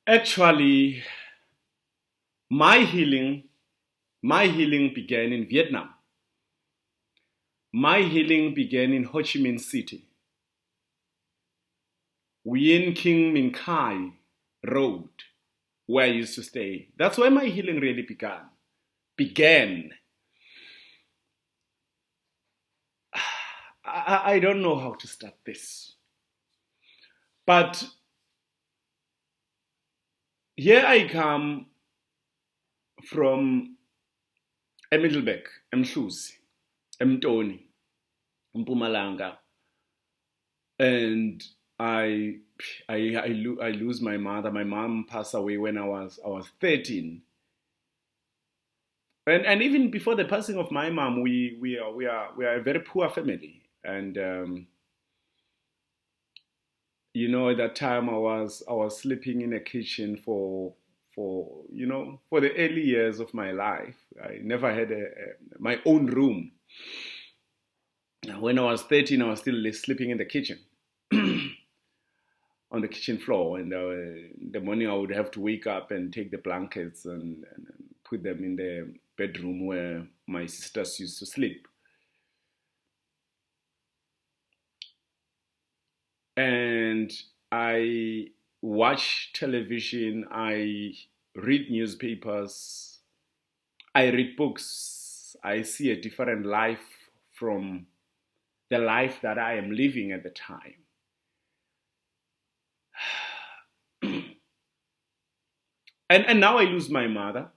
Actually, my healing, my healing began in Vietnam. My healing began in Ho Chi Minh City, Nguyen King Minh Khai Road, where I used to stay. That's where my healing really began. Began. I don't know how to start this, but here I come from eMiddelburg, eMhluzi, eMtoni, eMpumalanga, and I I lose my mother. My mom passed away when I was 13, and even before the passing of my mom, we are a very poor family, and at that time I was sleeping in a kitchen for the early years of my life. I never had my own room. When I was 13, I was still sleeping in the kitchen. On the kitchen floor, and in the morning I would have to wake up and take the blankets and put them in the bedroom where my sisters used to sleep. And I watch television, I read newspapers, I read books, I see a different life from the life that I am living at the time. And now I lose my mother.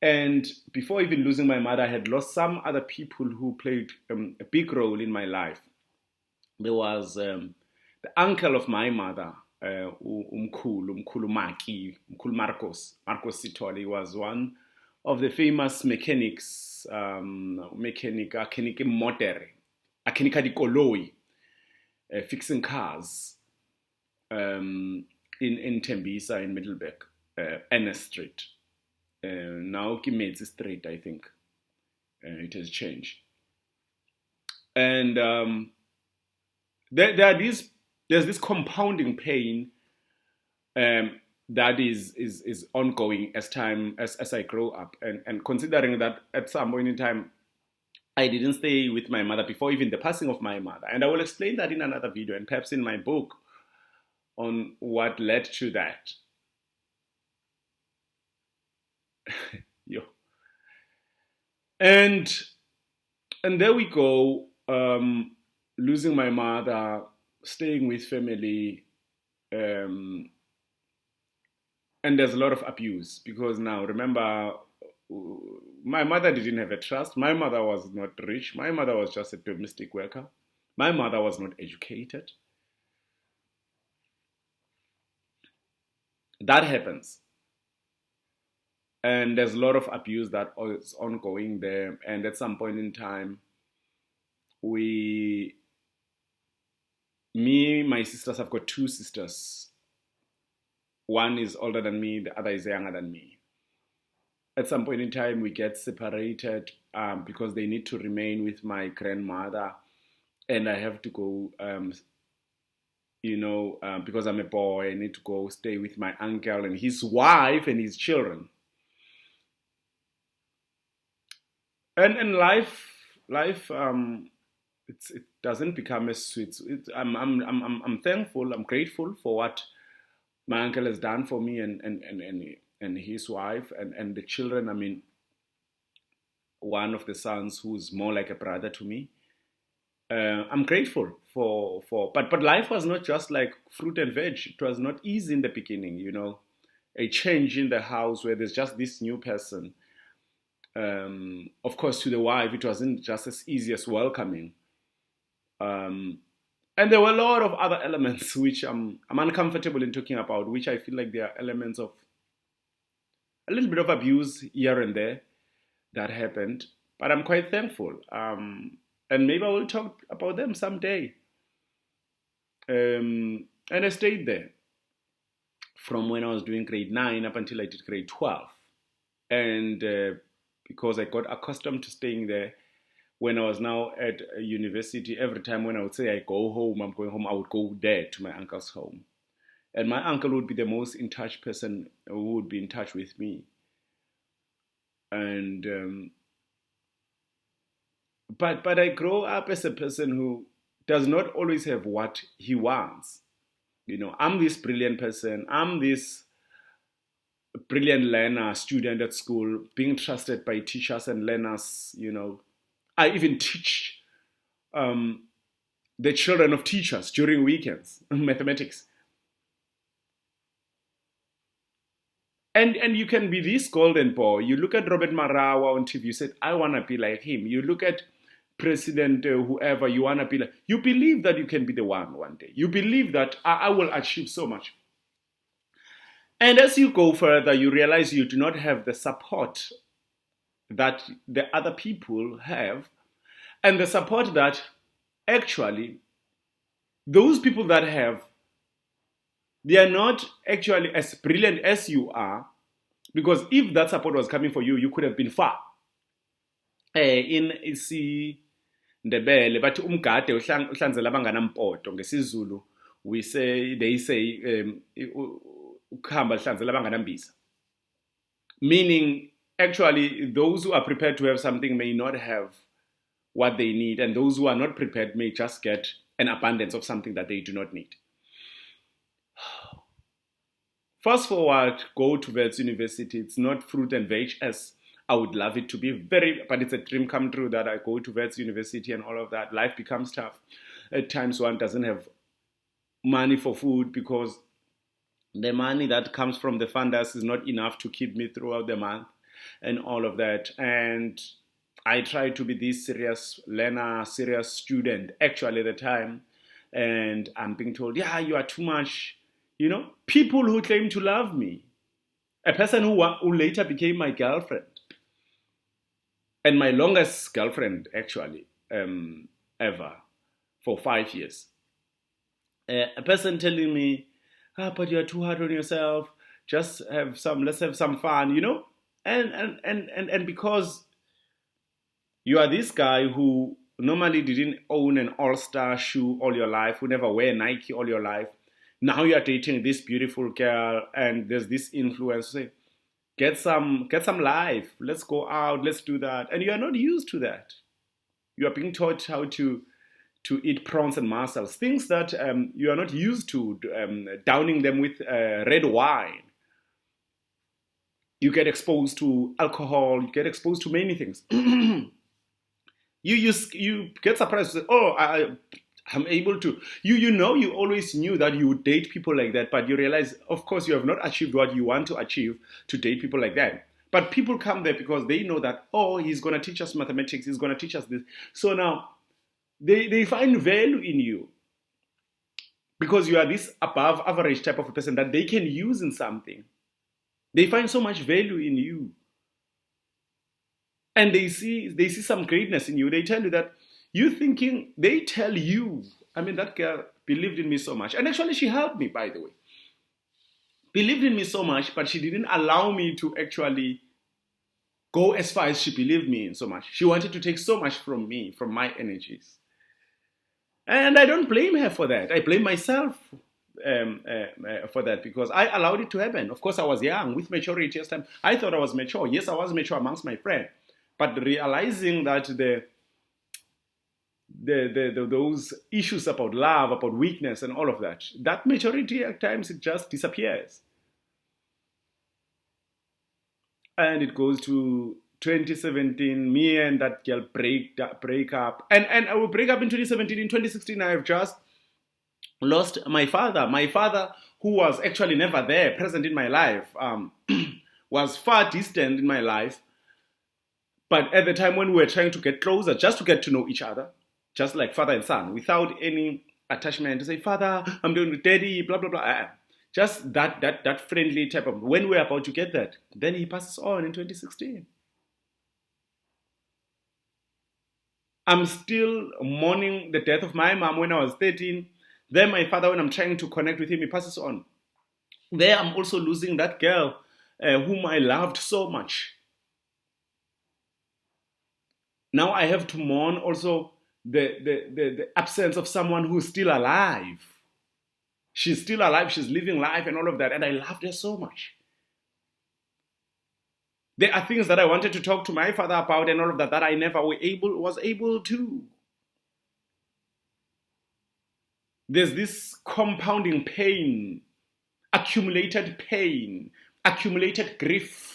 And before even losing my mother, I had lost some other people who played a big role in my life. There was the uncle of my mother, Umkhulu Maki, Umkhulu Marcos Sitole, was one of the famous mechanics, akenika motor, akenika dikoloi, fixing cars in Tembisa in Middelburg, Ennis Street. Now Kimetsi Street, I think. It has changed. And there's this compounding pain that is ongoing as I grow up. And considering that at some point in time, I didn't stay with my mother before even the passing of my mother. And I will explain that in another video and perhaps in my book on what led to that. Yo. And there we go, losing my mother, staying with family, and there's a lot of abuse because now remember, my mother didn't have a trust. My mother was not rich. My mother was just a domestic worker. My mother was not educated. That happens. And there's a lot of abuse that is ongoing there. And at some point in time, my sisters, I've got two sisters. One is older than me, the other is younger than me. At some point in time, we get separated because they need to remain with my grandmother. And I have to go, because I'm a boy, I need to go stay with my uncle and his wife and his children. And life, it doesn't become as sweet. I'm thankful. I'm grateful for what my uncle has done for me and his wife and the children. I mean, one of the sons who's more like a brother to me. I'm grateful but life was not just like fruit and veg. It was not easy in the beginning. A change in the house where there's just this new person. Of course, to the wife, it wasn't just as easy as welcoming. And there were a lot of other elements which I'm uncomfortable in talking about, which I feel like they are elements of a little bit of abuse here and there that happened. But I'm quite thankful. And maybe I will talk about them someday. And I stayed there from when I was doing grade 9 up until I did grade 12. And because I got accustomed to staying there. When I was now at a university, every time when I would say I go home, I'm going home, I would go there to my uncle's home. And my uncle would be the most in touch person who would be in touch with me. And but I grow up as a person who does not always have what he wants. I'm this brilliant person. I'm this brilliant learner, student at school, being trusted by teachers and learners. I even teach um, the children of teachers during weekends, mathematics. And you can be this golden boy. You look at Robert Marawa on TV, you said, I want to be like him. You look at President whoever, you want to be like, you believe that you can be the one day. You believe that I will achieve so much. And as you go further, you realize you do not have the support that the other people have, and the support that actually those people that have, they are not actually as brilliant as you are, because if that support was coming for you, you could have been far. In isiNdebele bathi umgade uhlanzela abanganampoto ngesizulu, they say ukuhamba uhlanzela abanganambiza, meaning actually those who are prepared to have something may not have what they need, and those who are not prepared may just get an abundance of something that they do not need. Fast forward, go to Wits University. It's not fruit and veg as I would love it to be, but it's a dream come true that I go to Wits University and all of that. Life becomes tough. At times one doesn't have money for food because the money that comes from the funders is not enough to keep me throughout the month and all of that. And I try to be this serious learner, serious student actually at the time. And I'm being told, yeah, you are too much. People who claim to love me. A person who later became my girlfriend. And my longest girlfriend, actually, ever, for 5 years. A person telling me, but you're too hard on yourself. Let's have some fun, And because you are this guy who normally didn't own an all-star shoe all your life, who never wear Nike all your life. Now you are dating this beautiful girl, and there's this influence. Say, get some life. Let's go out. Let's do that. And you are not used to that. You are being taught how to eat prawns and mussels, things that you are not used to, downing them with red wine. You get exposed to alcohol. You get exposed to many things. You get surprised. Say, I'm able to. You always knew that you would date people like that, but you realize, of course, you have not achieved what you want to achieve to date people like that. But people come there because they know that, he's going to teach us mathematics, he's going to teach us this. So now, they find value in you because you are this above average type of a person that they can use in something. They find so much value in you. And they see some greatness in you. They tell you that they tell you, that girl believed in me so much. And actually she helped me, by the way. Believed in me so much, but she didn't allow me to actually go as far as she believed me in so much. She wanted to take so much from me, from my energies. And I don't blame her for that. I blame myself for that because I allowed it to happen. Of course, I was young with maturity. I thought I was mature. Yes, I was mature amongst my friends. But realizing that those issues about love, about weakness and all of that maturity at times it just disappears. And it goes to 2017, me and that girl break up. And I will break up in 2017. In 2016, I have just lost my father. My father, who was actually never there, present in my life, was far distant in my life. But at the time when we were trying to get closer, just to get to know each other, just like father and son, without any attachment to say, Father, I'm doing with Daddy, blah, blah, blah. Just that friendly type of, when we're about to get that, then he passes on in 2016. I'm still mourning the death of my mom when I was 13. Then my father, when I'm trying to connect with him, he passes on. There I'm also losing that girl whom I loved so much. Now I have to mourn also the absence of someone who's still alive. She's still alive, she's living life and all of that, and I loved her so much. There are things that I wanted to talk to my father about and all of that that I never was able to. There's this compounding pain, accumulated grief.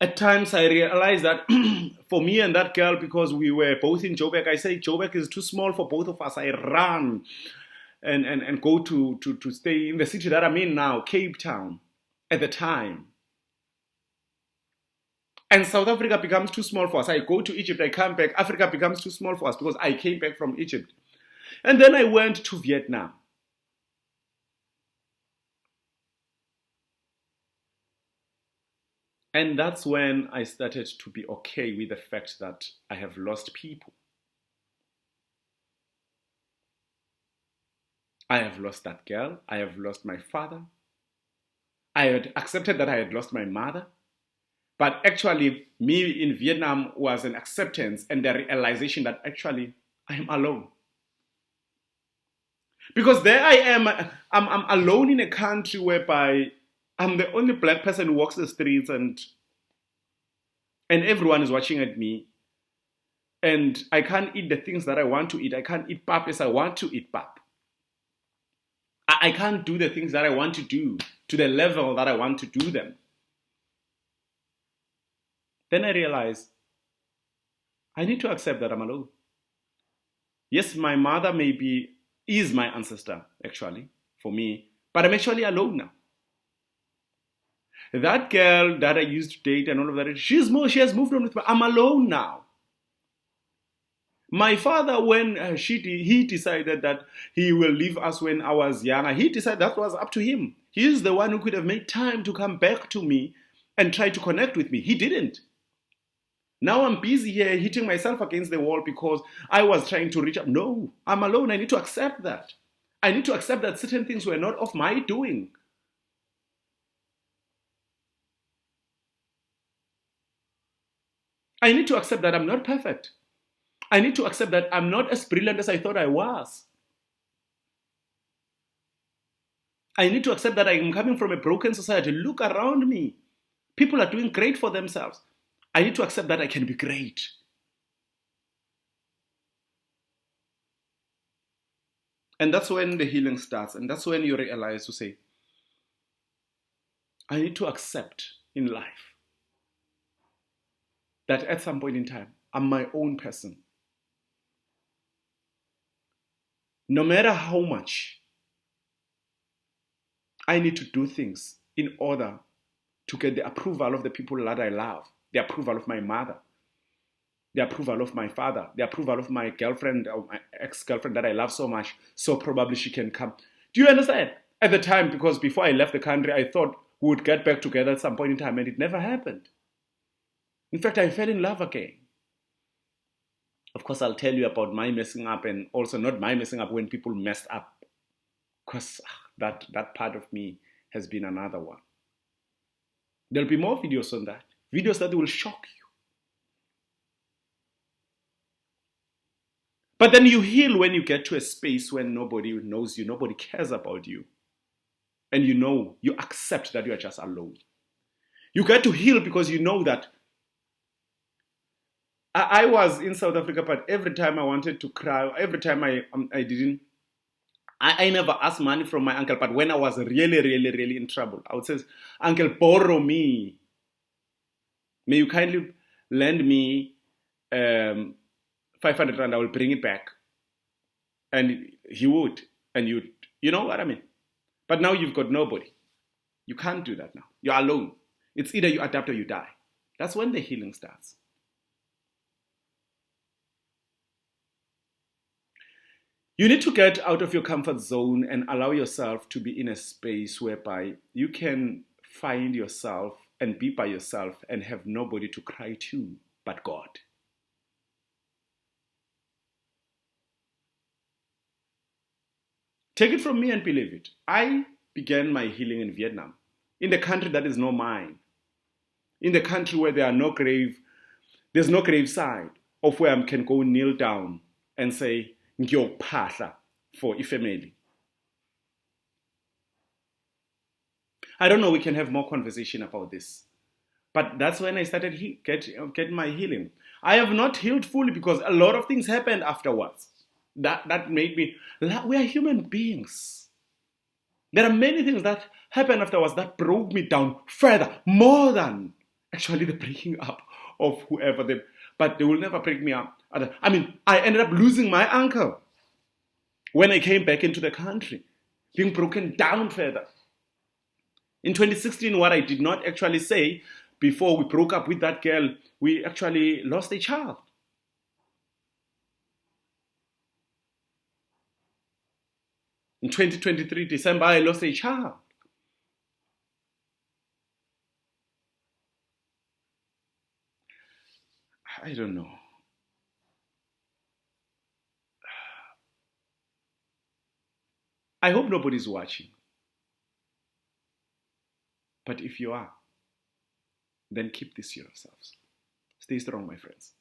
At times I realized that for me and that girl, because we were both in Joburg, I say Joburg is too small for both of us. I ran and go to stay in the city that I'm in now, Cape Town, at the time. And South Africa becomes too small for us. I go to Egypt, I come back. Africa becomes too small for us because I came back from Egypt. And then I went to Vietnam. And that's when I started to be okay with the fact that I have lost people. I have lost that girl. I have lost my father. I had accepted that I had lost my mother. But actually, me in Vietnam was an acceptance and the realization that actually I am alone. Because there I am, I'm alone in a country whereby I'm the only black person who walks the streets and everyone is watching at me. And I can't eat the things that I want to eat. I can't eat pap as I want to eat pap. I can't do the things that I want to do to the level that I want to do them. Then I realized I need to accept that I'm alone. Yes, my mother is my ancestor, actually, for me, but I'm actually alone now. That girl that I used to date and all of that, she has moved on with me. I'm alone now. My father, when he decided that he will leave us when I was younger, he decided that was up to him. He's the one who could have made time to come back to me and try to connect with me. He didn't. Now I'm busy here hitting myself against the wall because I was trying to reach up. No, I'm alone. I need to accept that. I need to accept that certain things were not of my doing. I need to accept that I'm not perfect. I need to accept that I'm not as brilliant as I thought I was. I need to accept that I am coming from a broken society. Look around me. People are doing great for themselves. I need to accept that I can be great. And that's when the healing starts. And that's when you realize to say, I need to accept in life that at some point in time, I'm my own person. No matter how much I need to do things in order to get the approval of the people that I love, the approval of my mother, the approval of my father, the approval of my girlfriend or my ex-girlfriend that I love so much, so probably she can come. Do you understand? At the time, because before I left the country, I thought we would get back together at some point in time, and it never happened. In fact, I fell in love again. Of course, I'll tell you about my messing up and also not my messing up when people messed up. Because that part of me has been another one. There'll be more videos on that. Videos that will shock you. But then you heal when you get to a space when nobody knows you, nobody cares about you. And you accept that you are just alone. You get to heal because you know that I was in South Africa, but every time I wanted to cry, every time I never asked money from my uncle, but when I was really, really, really in trouble, I would say, Uncle, borrow me. May you kindly lend me 500 rand, I will bring it back. And he would. And you know what I mean? But now you've got nobody. You can't do that now. You're alone. It's either you adapt or you die. That's when the healing starts. You need to get out of your comfort zone and allow yourself to be in a space whereby you can find yourself and be by yourself and have nobody to cry to but God. Take it from me and believe it. I began my healing in Vietnam, in the country that is not mine, in the country where there are no grave There's no graveside of where I can go kneel down and say, Ngiyokphahla for a family. I don't know, we can have more conversation about this. But that's when I started get my healing. I have not healed fully because a lot of things happened afterwards. That made me, we are human beings. There are many things that happened afterwards that broke me down further, more than actually the breaking up of whoever they, but they will never break me up. I mean, I ended up losing my uncle when I came back into the country, being broken down further. In 2016, what I did not actually say before we broke up with that girl, we actually lost a child. In 2023, December, I lost a child. I don't know. I hope nobody's watching. But if you are, then keep this to yourselves. Stay strong, my friends.